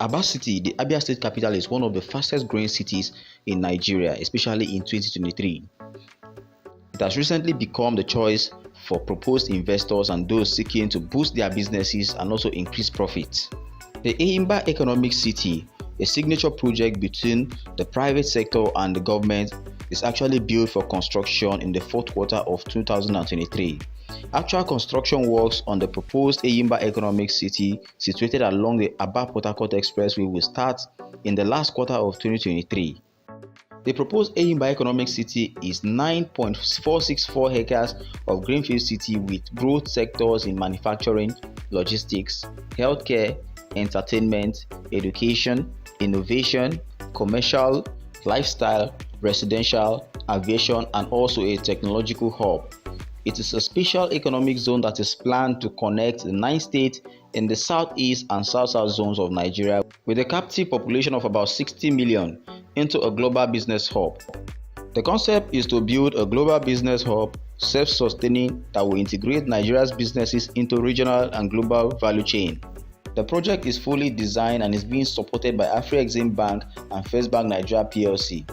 Aba City, the Abia state capital, is one of the fastest growing cities in Nigeria, especially in 2023. It has recently become the choice for proposed investors and those seeking to boost their businesses and also increase profits. The Enyimba Economic City, a signature project between the private sector and the government, is actually built for construction in the fourth quarter of 2023. Actual construction works on the proposed Enyimba Economic City, situated along the Aba-Port Harcourt Expressway, will start in the last quarter of 2023. The proposed Enyimba Economic City is 9.464 acres of greenfield city with growth sectors in manufacturing, logistics, healthcare, entertainment, education, innovation, commercial, lifestyle, residential, aviation, and also a technological hub. It is a special economic zone that is planned to connect the 9 states in the southeast and south-south zones of Nigeria with a captive population of about 60 million into a global business hub. The concept is to build a global business hub, self-sustaining, that will integrate Nigeria's businesses into regional and global value chain. The project is fully designed and is being supported by Afrexim Bank and First Bank Nigeria PLC.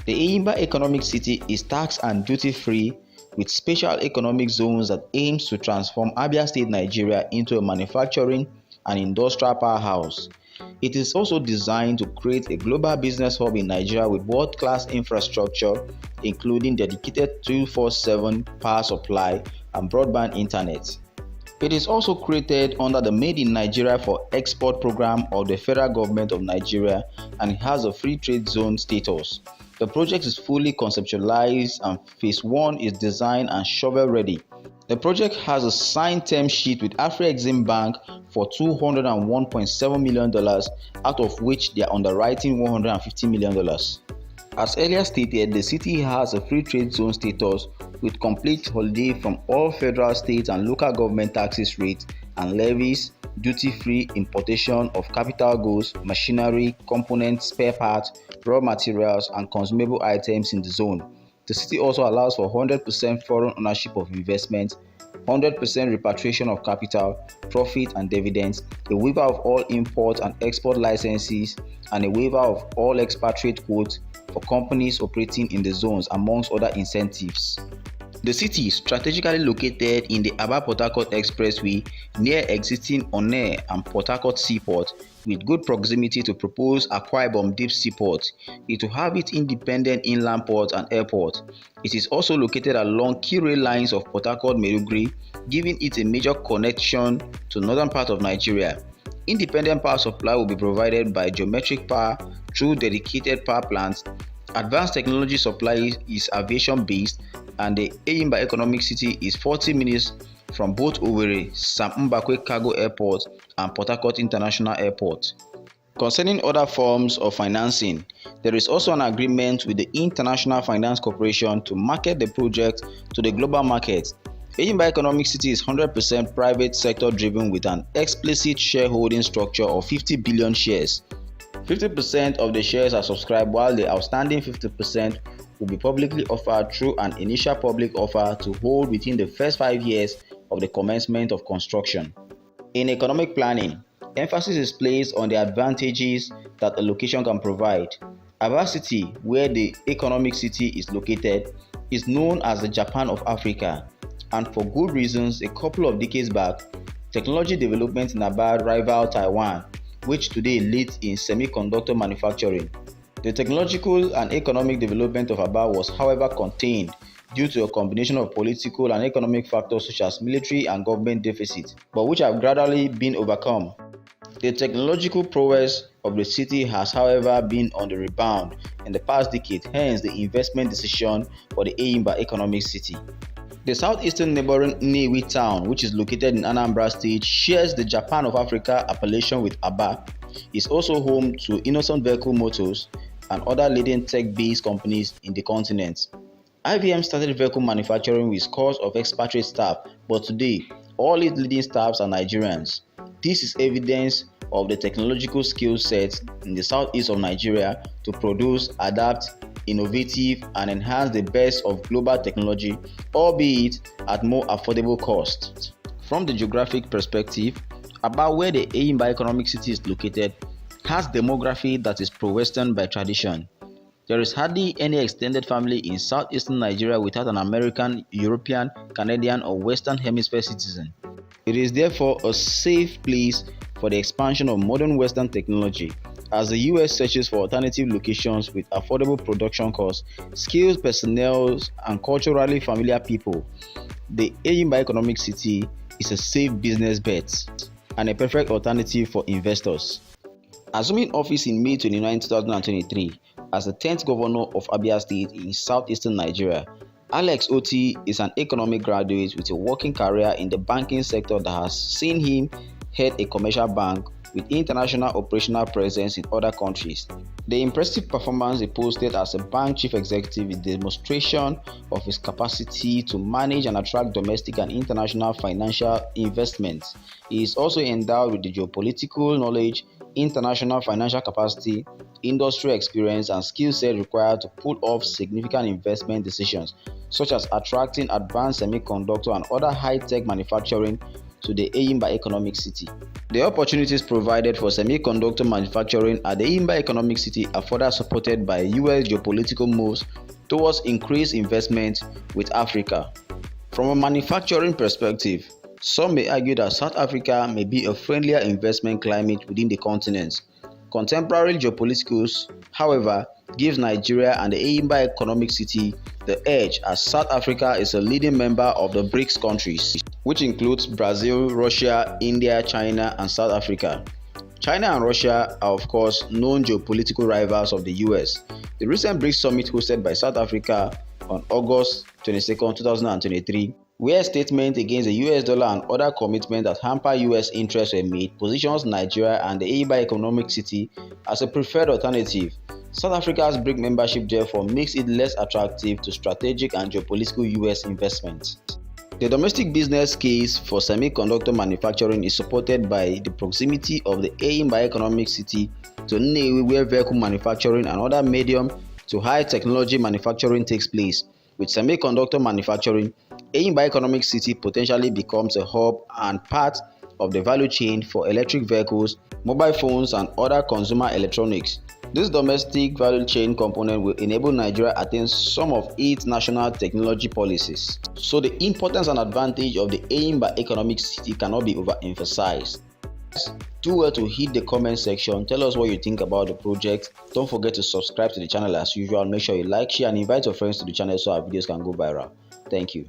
The Enyimba Economic City is tax and duty-free with special economic zones that aims to transform Abia State, Nigeria into a manufacturing and industrial powerhouse. It is also designed to create a global business hub in Nigeria with world-class infrastructure, including dedicated 24/7 power supply and broadband internet. It is also created under the Made in Nigeria for Export program of the Federal Government of Nigeria, and it has a free trade zone status. The project is fully conceptualized and phase 1 is designed and shovel ready. The project has a signed term sheet with Afrexim Bank for $201.7 million, out of which they are underwriting $150 million. As earlier stated, the city has a free trade zone status with complete holiday from all federal, state, and local government taxes rates and levies, duty-free importation of capital goods, machinery, components, spare parts, raw materials, and consumable items in the zone. The city also allows for 100% foreign ownership of investments, 100% repatriation of capital, profit and dividends, a waiver of all import and export licenses, and a waiver of all expatriate quotas for companies operating in the zones, amongst other incentives. The city is strategically located in the Aba-Port Harcourt Expressway near existing Onne and Port Harcourt Seaport, with good proximity to proposed Akwa Ibom Deep Seaport. It will have its independent inland port and airport. It is also located along key rail lines of Port Harcourt-Maiduguri, giving it a major connection to northern part of Nigeria. Independent power supply will be provided by geometric power through dedicated power plants. Advanced technology supply is aviation-based, and the Enyimba Economic City is 40 minutes from both Owerri, Sam Mbakwe Cargo Airport, and Port Harcourt International Airport. Concerning other forms of financing, there is also an agreement with the International Finance Corporation to market the project to the global market. Enyimba Economic City is 100% private sector driven with an explicit shareholding structure of 50 billion shares. 50% of the shares are subscribed, while the outstanding 50% will be publicly offered through an initial public offer to hold within the first 5 years of the commencement of construction. In economic planning, emphasis is placed on the advantages that a location can provide. Aba City, where the economic city is located, is known as the Japan of Africa, and for good reasons. A couple of decades back, technology development in Aba rivaled Taiwan, which today leads in semiconductor manufacturing. The technological and economic development of Aba was, however, contained due to a combination of political and economic factors such as military and government deficits, but which have gradually been overcome. The technological prowess of the city has, however, been on the rebound in the past decade, hence the investment decision for the Enyimba Economic City. The southeastern neighboring Nnewi town, which is located in Anambra State, shares the Japan of Africa appellation with Aba, is also home to Innocent Vehicle Motors and other leading tech-based companies in the continent. IVM started vehicle manufacturing with scores of expatriate staff, but today, all its leading staffs are Nigerians. This is evidence of the technological skill sets in the southeast of Nigeria to produce, adapt, innovative, and enhance the best of global technology, albeit at more affordable cost. From the geographic perspective, about where the Enyimba Economic City is located, has demography that is pro-Western by tradition. There is hardly any extended family in southeastern Nigeria without an American, European, Canadian, or Western Hemisphere citizen. It is therefore a safe place for the expansion of modern Western technology. As the US searches for alternative locations with affordable production costs, skilled personnel, and culturally familiar people, the Enyimba Economic City is a safe business bet and a perfect alternative for investors. Assuming office in May 29, 2023, as the 10th governor of Abia State in southeastern Nigeria, Alex Oti is an economic graduate with a working career in the banking sector that has seen him head a commercial bank with international operational presence in other countries. The impressive performance he posted as a bank chief executive is a demonstration of his capacity to manage and attract domestic and international financial investments. He is also endowed with the geopolitical knowledge, international financial capacity, industry experience, and skill set required to pull off significant investment decisions, such as attracting advanced semiconductor and other high-tech manufacturing to the Enyimba Economic City. The opportunities provided for semiconductor manufacturing at the Enyimba Economic City are further supported by US geopolitical moves towards increased investment with Africa. From a manufacturing perspective, some may argue that South Africa may be a friendlier investment climate within the continent. Contemporary geopolitics, however, gives Nigeria and the Enyimba Economic City the edge, as South Africa is a leading member of the BRICS countries, which includes Brazil, Russia, India, China, and South Africa. China and Russia are, of course, known geopolitical rivals of the US. The recent BRICS summit hosted by South Africa on August 22, 2023, where statements against the US dollar and other commitments that hamper US interests were made, positions Nigeria and the Enyimba Economic City as a preferred alternative. South Africa's BRICS membership therefore makes it less attractive to strategic and geopolitical US investments. The domestic business case for semiconductor manufacturing is supported by the proximity of the Enyimba Economic City to Nnewi, where vehicle manufacturing and other medium to high technology manufacturing takes place. With semiconductor manufacturing, Enyimba Economic City potentially becomes a hub and part of the value chain for electric vehicles, mobile phones, and other consumer electronics. This domestic value chain component will enable Nigeria to attain some of its national technology policies. So the importance and advantage of the Enyimba Economic City cannot be overemphasized. Do well to hit the comment section, tell us what you think about the project. Don't forget to subscribe to the channel as usual. Make sure you like, share, and invite your friends to the channel so our videos can go viral. Thank you.